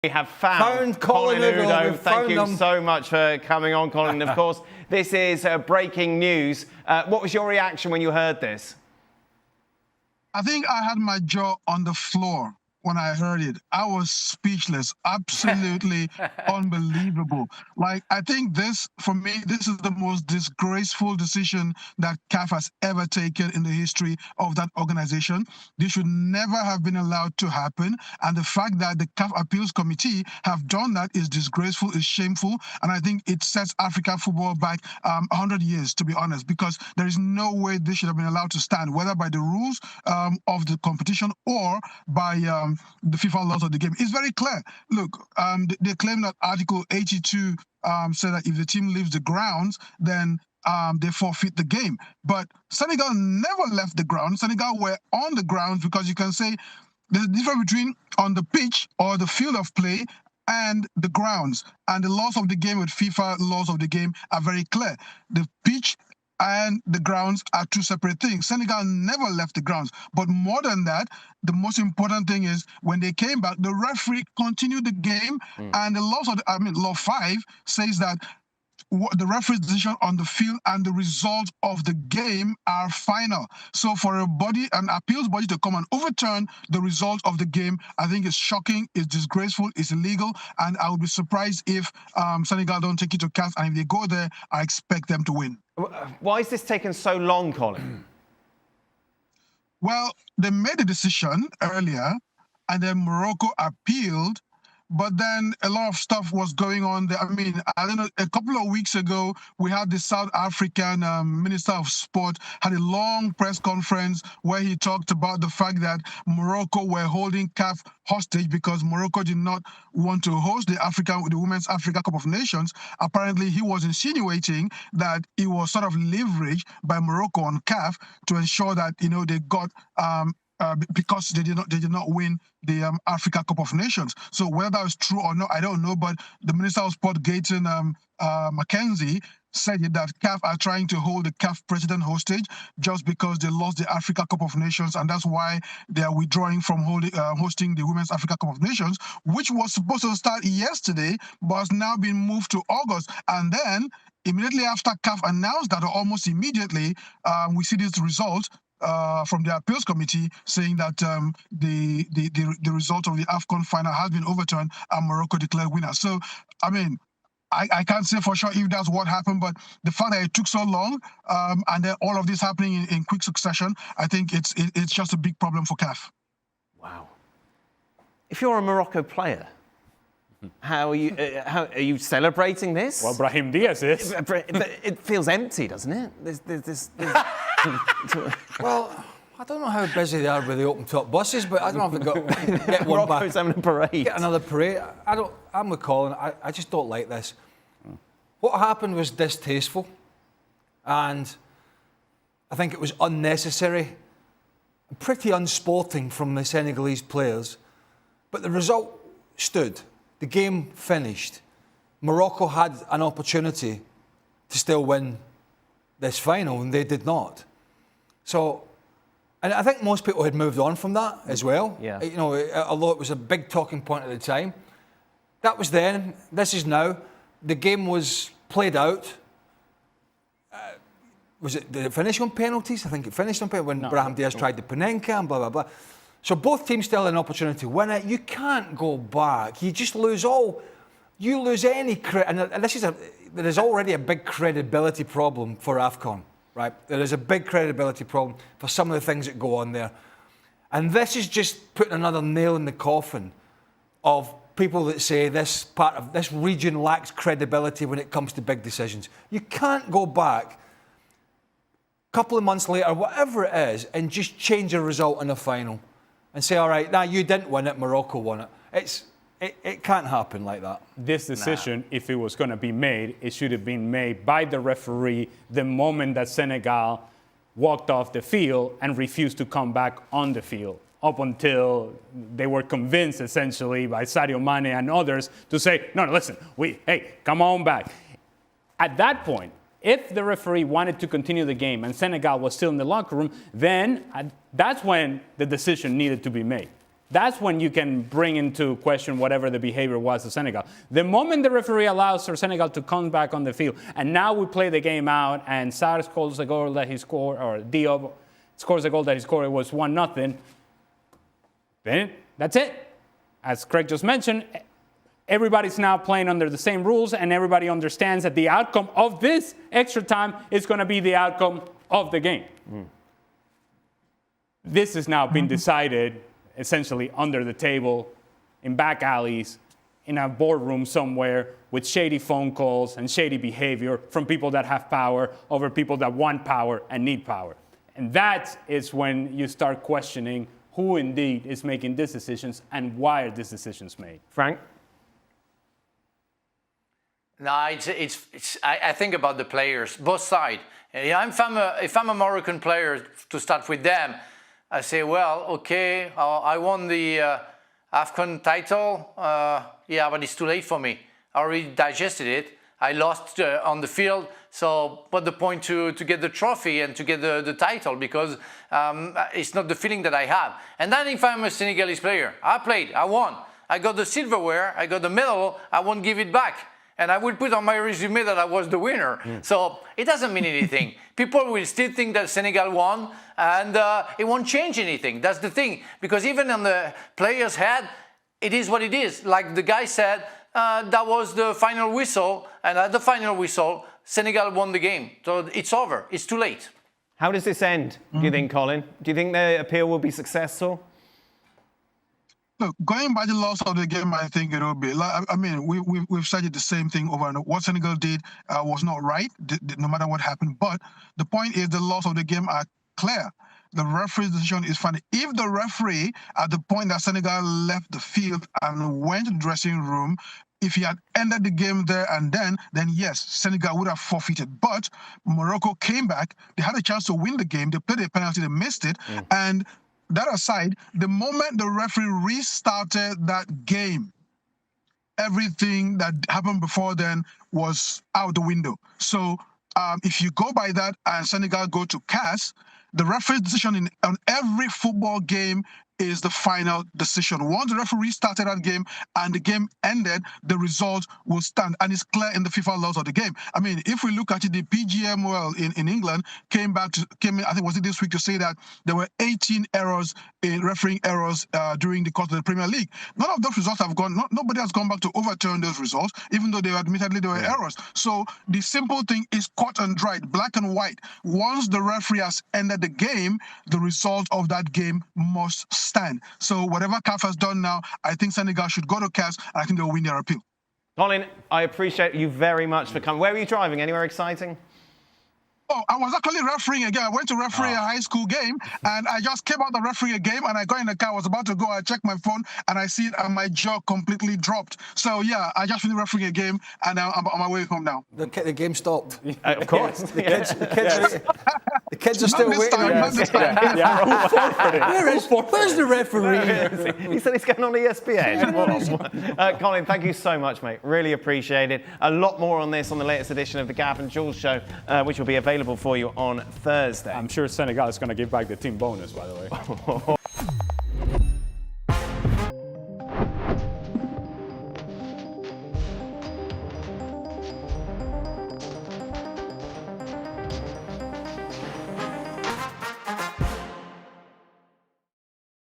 We have found Colin Udo. Thank you so much for coming on, Colin. Of course, this is breaking news. What was your reaction when you heard this? I think I had my jaw on the floor when I heard it. I was speechless. Absolutely unbelievable. Like, I think this, for me, this is the most disgraceful decision that CAF has ever taken in the history of that organization. This should never have been allowed to happen. And the fact that the CAF Appeals Committee have done that is disgraceful, is shameful. And I think it sets African football back 100 years, to be honest, because there is no way this should have been allowed to stand, whether by the rules of the competition or by the FIFA laws of the game. It's very clear. Look, they claim that Article 82 said that if the team leaves the grounds, then they forfeit the game. But Senegal never left the ground. Senegal were on the ground, because you can say there's a difference between on the pitch or the field of play and the grounds. And the laws of the game with FIFA laws of the game are very clear. The pitch and the grounds are two separate things. Senegal never left the grounds. But more than that, the most important thing is when they came back, the referee continued the game. And the laws of Law 5 says that the referee's decision on the field and the result of the game are final. So for an appeals body to come and overturn the result of the game, I think is shocking, it's disgraceful, it's illegal, and I would be surprised if Senegal don't take it to CAF, and if they go there, I expect them to win. Why has this taken so long, Colin? Well, they made a decision earlier, and then Morocco appealed. But then a lot of stuff was going on there. I mean, I don't know, a couple of weeks ago, we had the South African Minister of Sport had a long press conference where he talked about the fact that Morocco were holding CAF hostage because Morocco did not want to host the Women's Africa Cup of Nations. Apparently, he was insinuating that it was sort of leveraged by Morocco on CAF to ensure that, they got because they did not win the Africa Cup of Nations. So whether that was true or not, I don't know. But the Minister of Sport, Gayton Mackenzie, said that CAF are trying to hold the CAF president hostage just because they lost the Africa Cup of Nations, and that's why they are withdrawing from hosting the Women's Africa Cup of Nations, which was supposed to start yesterday, but has now been moved to August. And then immediately after CAF announced that, or almost immediately, we see this result from the appeals committee saying that the result of the AFCON final has been overturned and Morocco declared winner. So, I mean, I can't say for sure if that's what happened, but the fact that it took so long and then all of this happening in quick succession, I think it's just a big problem for CAF. Wow. If you're a Morocco player, how are you celebrating this? Well, Brahim Diaz is. But it feels empty, doesn't it? There's Well, I don't know how busy they are with the open-top buses, but I don't know if they've got get one back. Morocco's having a parade. Get another parade. I'm with Colin. I just don't like this. What happened was distasteful, and I think it was unnecessary, pretty unsporting from the Senegalese players. But the result stood. The game finished. Morocco had an opportunity to still win this final, and they did not. So, and I think most people had moved on from that as well. Yeah. Although it was a big talking point at the time. That was then. This is now. The game was played out. Did it finish on penalties? I think it finished on penalties when Brahim Diaz tried the Panenka and blah, blah, blah. So both teams still had an opportunity to win it. You can't go back. You just lose all. You lose any credit. And there is already a big credibility problem for AFCON, right? There is a big credibility problem for some of the things that go on there. And this is just putting another nail in the coffin of people that say this part of this region lacks credibility when it comes to big decisions. You can't go back a couple of months later, whatever it is, and just change a result in a final. And say, all right, now you didn't win it, Morocco won it. It can't happen like that. This decision, if it was going to be made, it should have been made by the referee the moment that Senegal walked off the field and refused to come back on the field, up until they were convinced, essentially, by Sadio Mane and others to say, no, listen, hey, come on back. At that point, if the referee wanted to continue the game and Senegal was still in the locker room, then that's when the decision needed to be made. That's when you can bring into question whatever the behavior was of Senegal. The moment the referee allows for Senegal to come back on the field, and now we play the game out, and Sarr scores the goal that he scored, or Diop scores the goal that he scored, it was 1-0, then that's it. As Craig just mentioned, everybody's now playing under the same rules, and everybody understands that the outcome of this extra time is going to be the outcome of the game. This has now been decided essentially under the table, in back alleys, in a boardroom somewhere, with shady phone calls and shady behavior from people that have power over people that want power and need power. And that is when you start questioning who indeed is making these decisions and why are these decisions made. Frank? No, I think about the players, both sides. If I'm a Moroccan player, to start with them, I say, well, okay, I won the AFCON title. Yeah, but it's too late for me. I already digested it. I lost on the field. So what's the point to get the trophy and to get the title? Because it's not the feeling that I have. And then if I'm a Senegalese player, I played, I won. I got the silverware, I got the medal, I won't give it back. And I will put on my resume that I was the winner. So it doesn't mean anything. People will still think that Senegal won, and it won't change anything. That's the thing. Because even on the player's head, it is what it is. Like the guy said, that was the final whistle, and at the final whistle, Senegal won the game. So it's over. It's too late. How does this end, do you think, Colin? Do you think the appeal will be successful? Look, going by the loss of the game, I think it will be. Like, I mean, we've said the same thing over and over. What Senegal did was not right, no matter what happened. But the point is the loss of the game are clear. The referee's decision is final. If the referee, at the point that Senegal left the field and went to the dressing room, if he had ended the game there and then yes, Senegal would have forfeited. But Morocco came back. They had a chance to win the game. They played a penalty. They missed it. And that aside, the moment the referee restarted that game, everything that happened before then was out the window. So if you go by that and Senegal go to CAS, the referee's decision on every football game is the final decision. Once the referee started that game and the game ended, the result will stand. And it's clear in the FIFA laws of the game. I mean, if we look at it, the PGMOL in England came in, I think was it this week, to say that there were 18 errors in refereeing errors during the course of the Premier League. None of those results have gone, nobody has gone back to overturn those results, even though admittedly there were errors. So the simple thing is cut and dried, black and white. Once the referee has ended the game, the result of that game must stand. So whatever CAF has done now, I think Senegal should go to CAS, and I think they'll win their appeal. Colin, I appreciate you very much for coming. Where were you driving? Anywhere exciting? Oh, I was actually refereeing a game. I went to referee a high school game, and I just came out to referee a game, and I got in the car. I was about to go. I checked my phone, and I see it, and my jaw completely dropped. So, yeah, I just finished refereeing a game, and I'm on my way home now. The game stopped. Of course. The kids are still waiting on this. Where's the referee? He said he's going on ESPN. Colin, thank you so much, mate. Really appreciate it. A lot more on this on the latest edition of the Gav and Jules show, which will be available for you on Thursday. I'm sure Senegal is going to give back the team bonus, by the way.